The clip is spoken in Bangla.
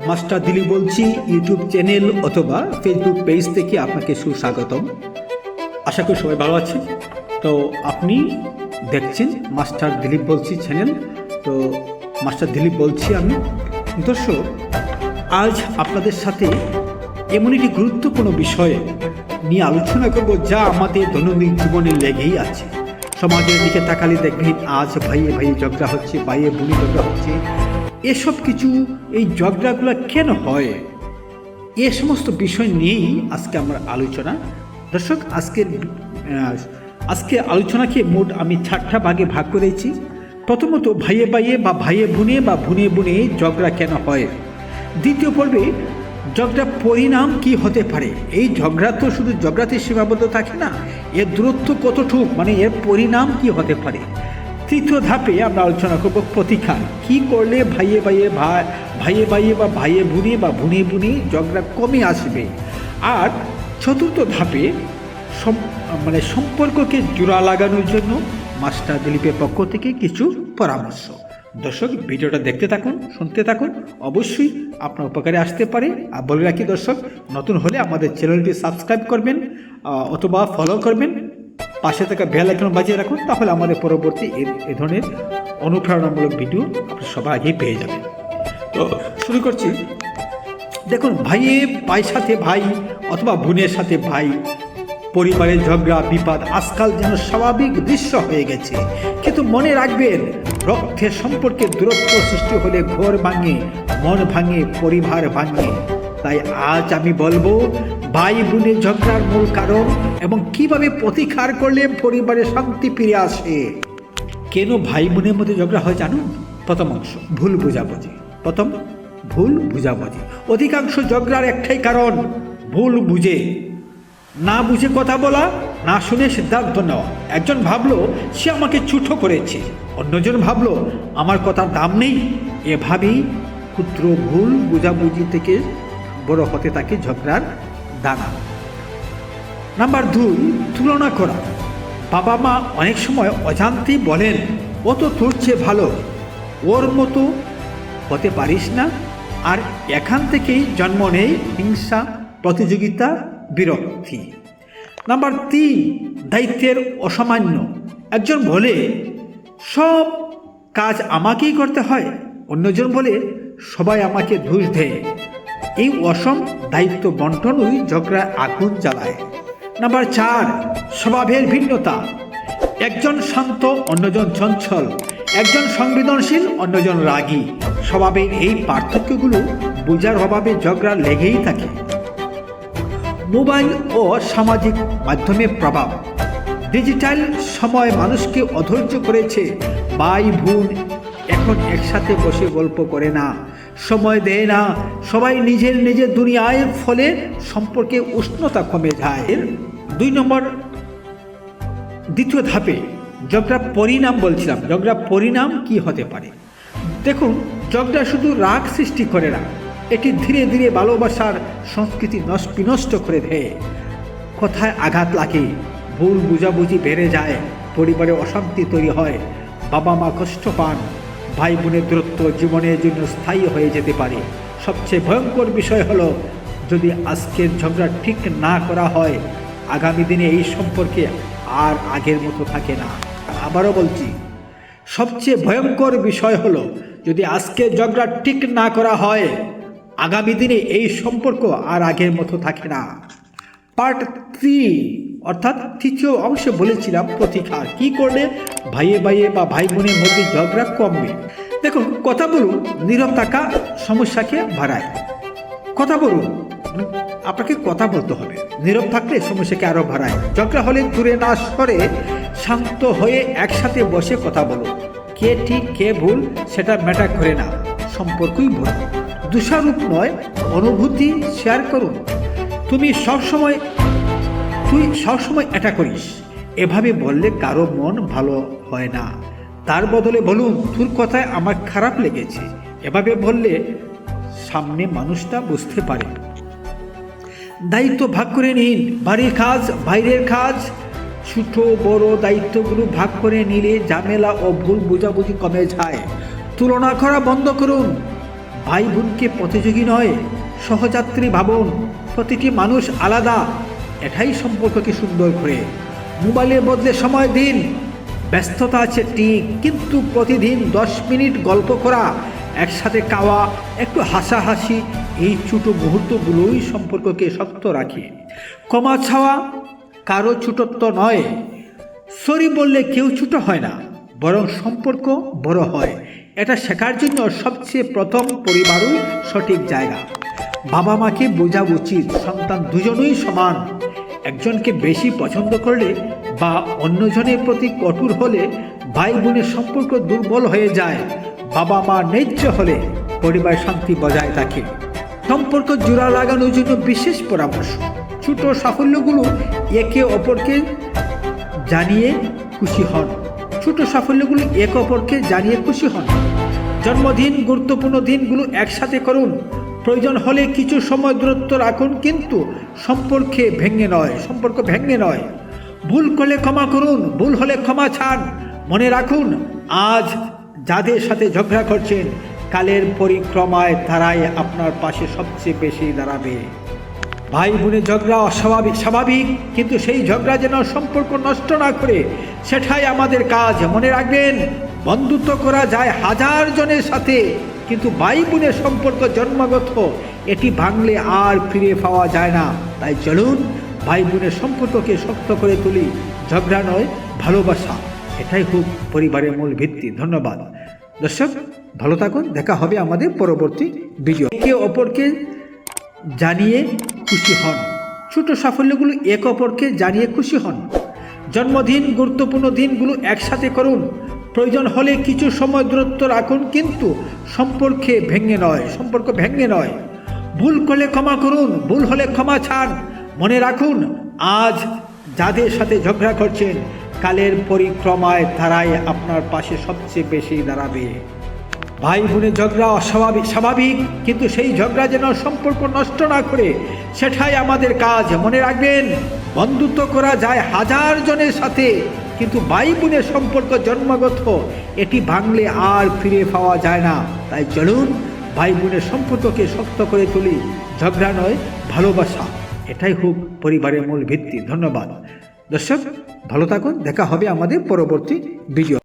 মাস্টার দিলীপ বলছি, ইউটিউব চ্যানেল অথবা ফেসবুক পেজ থেকে আপনাকে সুস্বাগতম। আশা করি সবাই ভালো আছেন। তো আপনি দেখছেন মাস্টার দিলীপ বলছি চ্যানেল। তো মাস্টার দিলীপ বলছি আমি। দর্শক, আজ আপনাদের সাথে এমন একটি গুরুত্বপূর্ণ বিষয়ে নিয়ে আলোচনা করব যা আমাদের দৈনন্দিন জীবনে লেগেই আছে। সমাজের দিকে তাকালে দেখবেন আজ ভাইয়ে ভাইয়ে ঝগড়া হচ্ছে, ভাইয়ে বোনে ঝগড়া হচ্ছে। এসব কিছু, এই ঝগড়াগুলো কেন হয়, এ সমস্ত বিষয় নিয়েই আজকে আমার আলোচনা। দর্শক, আজকে আলোচনাকে মোট আমি 4টা ভাগে ভাগ করেছি। প্রথমত ভাইয়ে ভাইয়ে বা ভাইয়ে বোনে বা বোনে বোনে ঝগড়া কেন হয়। দ্বিতীয় পর্বে ঝগড়া পরিণাম কি হতে পারে। এই ঝগড়া তো শুধু ঝগড়াতে সীমাবদ্ধ থাকে না, এর দূরত্ব কতটুক, মানে এর পরিণাম কি হতে পারে। তৃতীয় ধাপে আমরা আলোচনা করব প্রতিকার, কি করলে ভাইয়ে ভাইয়ে বা ভাইয়ে বোনে বা বোনে বোনে ঝগড়া কমে আসবে। আর চতুর্থ ধাপে সম্পর্ককে জোড়া লাগানোর জন্য মাস্টার দিলীপের পক্ষ থেকে কিছু পরামর্শ। দর্শক, ভিডিওটা দেখতে থাকুন, শুনতে থাকুন, অবশ্যই আপনার উপকারে আসতে পারে। আর বলে রাখি দর্শক, নতুন হলে আমাদের চ্যানেলটি সাবস্ক্রাইব করবেন অথবা ফলো করবেন, পাশে থাকা বেল আইকন বাজিয়ে রাখুন, তাহলে আমাদের পরবর্তী এই ধরনের অনুপ্রেরণামূলক ভিডিও আপনি সবার আগেই পেয়ে যাবেন। তো শুরু করছি। দেখুন, ভাইয়ের সাথে ভাই অথবা বোনের সাথে ভাই, পরিবারের ঝগড়া বিবাদ আজকাল যেন স্বাভাবিক দৃশ্য হয়ে গেছে। কিন্তু মনে রাখবেন, রক্তের সম্পর্কে দূরত্ব সৃষ্টি হলে ঘর ভাঙে, মন ভাঙে, পরিবার ভাঙে। তাই আজ আমি বলবো ভাই বোনের ঝগড়ার মূল কারণ এবং কিভাবে প্রতিকার করলে পরিবারে শান্তি ফিরে আসে। কেন ভাই বোনের মধ্যে ঝগড়া হয় জানুন? প্রথম অংশ, ভুল বোঝাবুঝি। ভুল বুঝাবুঝি। অধিকাংশ ঝগড়ার একটাই কারণ, ভুল না বুঝে কথা বলা, না শুনে সিদ্ধান্ত নেওয়া। একজন ভাবলো সে আমাকে ছোট করেছে, অন্যজন ভাবলো আমার কথার দাম নেই। এভাবেই ক্ষুদ্র ভুল বুঝাবুঝি থেকে বড় হতে থাকে ঝগড়ার দানা। নাম্বার 2, তুলনা করা। বাবা মা অনেক সময় অজান্তেই বলেন, ও তো তোর চেয়ে ভালো, ওর মতো হতে পারিস না। আর এখান থেকেই জন্ম নেই হিংসা, প্রতিযোগিতা, বিরক্তি। নাম্বার 3, দায়িত্বের অসামান্য। একজন বলে সব কাজ আমাকেই করতে হয়, অন্যজন বলে সবাই আমাকে দোষ দেয়। এই অসম দায়িত্ব বন্টনই ঝগড়ায় আগুন জ্বালায়। নাম্বার 4, স্বভাবের ভিন্নতা। একজন শান্ত, অন্যজন চঞ্চল। একজন সংবেদনশীল, অন্যজন রাগী। স্বভাবের এই পার্থক্যগুলো বোঝার অভাবে ঝগড়া লেগেই থাকে। মোবাইল ও সামাজিক মাধ্যমের প্রভাব। ডিজিটাল সময় মানুষকে অধৈর্য করেছে। ভাই বোন এখন একসাথে বসে গল্প করে না, সময় দেয় না, সবাই নিজের দুনিয়ায়। ফলে সম্পর্কে উষ্ণতা কমে যায়। 2 নম্বর, দ্বিতীয় ধাপে ঝগড়া পরিণাম বলছিলাম। ঝগড়া পরিণাম কি হতে পারে? দেখুন, ঝগড়া শুধু রাগ সৃষ্টি করে না, এটি ধীরে ধীরে ভালোবাসার সংস্কৃতি বিনষ্ট করে দেয়। কথায় আঘাত লাগে, ভুল বুঝাবুঝি বেড়ে যায়, পরিবারে অশান্তি তৈরি হয়, বাবা মা কষ্ট পান, ভাই বোনের দূরত্ব জীবনের জন্য স্থায়ী হয়ে যেতে পারে। সবচেয়ে ভয়ঙ্কর বিষয় হলো, যদি আজকের ঝগড়া ঠিক না করা হয়, আগামী দিনে এই সম্পর্কে আর আগের মতো থাকে না। আবারও বলছি, সবচেয়ে ভয়ঙ্কর বিষয় হলো, যদি আজকের ঝগড়া ঠিক না করা হয়, আগামী দিনে এই সম্পর্ক আর আগের মতো থাকে না। পার্ট 3 অর্থাৎ তৃতীয় অংশে বলেছিলাম প্রতিকার, কি করলে ভাইয়ে ভাইয়ে বা ভাই বোনের মধ্যে ঝগড়া কমবে। দেখুন, কথা বলুন, নীরব থাকা সমস্যাকে বাড়ায়। কথা বলুন, আপনাকে কথা বলতে হবে। নীরব থাকলে সমস্যাকে আরো বাড়ায়। ঝগড়া হলে দূরে না সরে শান্ত হয়ে একসাথে বসে কথা বলুন। কে ঠিক কে ভুল সেটা ম্যাটার করে না, সম্পর্কই ভুল। দোষারোপ নয়, অনুভূতি শেয়ার করুন। তুই সবসময় এটা করিস, এভাবে বললে কারো মন ভালো হয় না। তার বদলে বলুন, তোর কথায় আমার খারাপ লেগেছে। এভাবে বললে সামনে মানুষটা বুঝতে পারে। দায়িত্ব ভাগ করে নিন। বাড়ির কাজ, বাইরের কাজ, ছোট বড় দায়িত্বগুলো ভাগ করে নিলে ঝামেলা ও ভুল বোঝাবুঝি কমে যায়। তুলনা করা বন্ধ করুন। ভাই বোনকে প্রতিযোগী নয়, সহযাত্রী ভাবুন। প্রতিটি মানুষ আলাদা, এটাই সম্পর্ককে সুন্দর করে। মোবাইলের বদলে সময় দিন। ব্যস্ততা আছে ঠিক, কিন্তু প্রতিদিন 10 মিনিট গল্প করা, একসাথে খাওয়া, একটু হাসাহাসি, এই ছোটো মুহূর্তগুলোই সম্পর্ককে শক্ত রাখে। ক্ষমা চাওয়া কারো ছোটত্ব নয়। সরি বললে কেউ ছোট হয় না, বরং সম্পর্ক বড় হয়। এটা শেখার জন্য সবচেয়ে প্রথম পরিবারই সঠিক জায়গা। বাবা মাকে বোঝা উচিত সন্তান দুজনেই সমান। একজনকে বেশি পছন্দ করলে বা অন্যজনের প্রতি কঠোর হলে ভাই বোনের সম্পর্ক দুর্বল হয়ে যায়। বাবা মা ন্যায্য হলে পরিবার শান্তি বজায় থাকে। সম্পর্ক জোড়া লাগানোর জন্য বিশেষ পরামর্শ: ছোট সাফল্যগুলো একে অপরকে জানিয়ে খুশি হন। ছোট সাফল্যগুলো একে অপরকে জানিয়ে খুশি হন। জন্মদিন, গুরুত্বপূর্ণ দিনগুলো একসাথে করুন। প্রয়োজন হলে কিছু সময় দূরত্ব রাখুন, কিন্তু সম্পর্ক ভেঙে নয়। ভুল করলে ক্ষমা করুন, ভুল হলে ক্ষমা চান। মনে রাখুন, আজ যাদের সাথে ঝগড়া করছেন, কালের পরিক্রমায় তারাই আপনার পাশে সবচেয়ে বেশি দাঁড়াবে। ভাই বোনের ঝগড়া স্বাভাবিক, কিন্তু সেই ঝগড়া যেন সম্পর্ক নষ্ট না করে, সেটাই আমাদের কাজ। মনে রাখবেন, বন্ধুত্ব করা যায় হাজার জনের সাথে, কিন্তু ভাই বোনের সম্পর্ক জন্মগত, এটি ভাঙলে আর ফিরে পাওয়া যায় না। তাই চলুন ভাই বোনের সম্পর্ককে শক্ত করে তুলি। ঝগড়া নয়, ভালোবাসা, এটাই হোক পরিবারের মূল ভিত্তি। ধন্যবাদ দর্শক, ভালো থাকুন। দেখা হবে আমাদের পরবর্তী ভিডিও। একে অপরকে জানিয়ে খুশি হন। ছোট সাফল্যগুলো একে অপরকে জানিয়ে খুশি হন। জন্মদিন, গুরুত্বপূর্ণ দিনগুলো একসাথে করুন। প্রয়োজন হলে কিছু সময় দূরত্ব রাখুন, কিন্তু সম্পর্ক ভেঙে নয়। ভুল করলে ক্ষমা করুন, ভুল হলে ক্ষমা চান। মনে রাখুন, আজ যাদের সাথে ঝগড়া করছেন, কালের পরিক্রমায় তারাই আপনার পাশে সবচেয়ে বেশি দাঁড়াবে। ভাই বোনের ঝগড়া স্বাভাবিক, কিন্তু সেই ঝগড়া যেন সম্পর্ক নষ্ট না করে, সেটাই আমাদের কাজ। মনে রাখবেন, বন্ধুত্ব করা যায় হাজার জনের সাথে, কিন্তু ভাই বোনের সম্পর্ক জন্মগত, এটি ভাঙলে আর ফিরে পাওয়া যায় না। তাই চলুন ভাই বোনের সম্পর্ককে শক্ত করে তুলি। ঝগড়া নয়, ভালোবাসা, এটাই হোক পরিবারের মূল ভিত্তি। ধন্যবাদ দর্শক, ভালো থাকুন। দেখা হবে আমাদের পরবর্তী ভিডিও।